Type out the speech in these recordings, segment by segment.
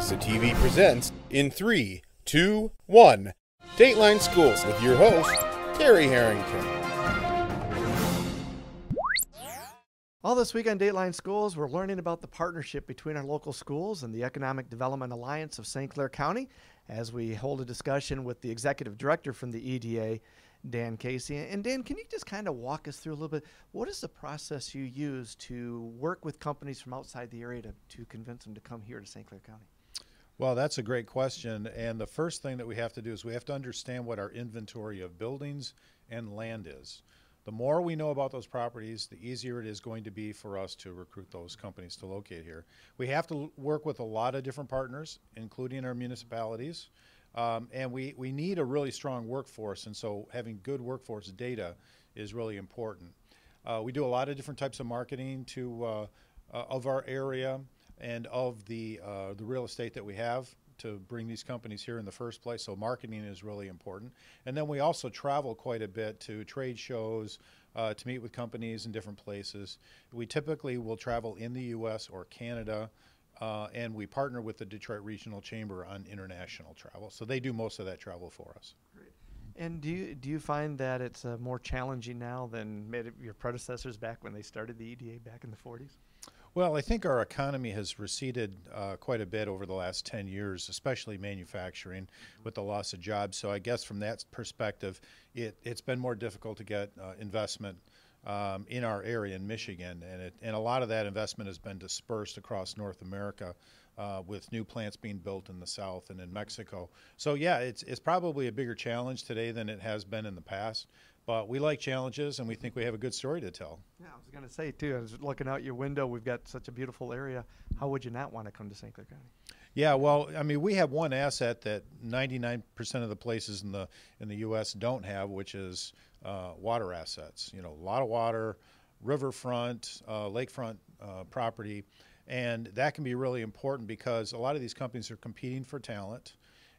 Alexa TV presents in 3, 2, 1, Dateline Schools with your host, Terry Harrington. All this week on Dateline Schools, we're learning about the partnership between our local schools and the Economic Development Alliance of St. Clair County as we hold a discussion with the executive director from the EDA, Dan Casey. And Dan, can you just kind of walk us through a little bit, what is the process you use to work with companies from outside the area to convince them to come here to St. Clair County? Well, that's a great question. And the first thing that we have to do is we have to understand what our inventory of buildings and land is. The more we know about those properties, the easier it is going to be for us to recruit those companies to locate here. We have to work with a lot of different partners, including our municipalities. And we need a really strong workforce, and so having good workforce data is really important. We do a lot of different types of marketing of our area and of the real estate that we have to bring these companies here in the first place, so marketing is really important. And then we also travel quite a bit to trade shows, to meet with companies in different places. We typically will travel in the U.S. or Canada, and we partner with the Detroit Regional Chamber on international travel. So they do most of that travel for us. Great. And do you find that it's more challenging now than maybe your predecessors back when they started the EDA back in the 40s? Well, I think our economy has receded quite a bit over the last 10 years, especially manufacturing, with the loss of jobs. So I guess from that perspective, it's been more difficult to get investment in our area in Michigan, and a lot of that investment has been dispersed across North America with new plants being built in the South and in Mexico. So yeah, it's probably a bigger challenge today than it has been in the past, but we like challenges and we think we have a good story to tell. Yeah, I was going to say too, I was looking out your window, we've got such a beautiful area. How would you not want to come to St. Clair County? Yeah, well, I mean, we have one asset that 99% of the places in the U.S. don't have, which is water assets. You know, a lot of water, riverfront, lakefront property, and that can be really important because a lot of these companies are competing for talent,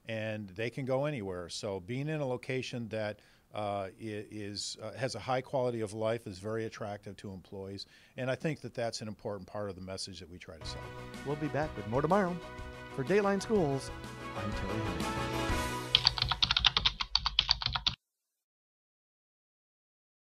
and they can go anywhere. So being in a location that has a high quality of life is very attractive to employees, and I think that that's an important part of the message that we try to sell. We'll be back with more tomorrow. For Dateline Schools, I'm Terry Harrington.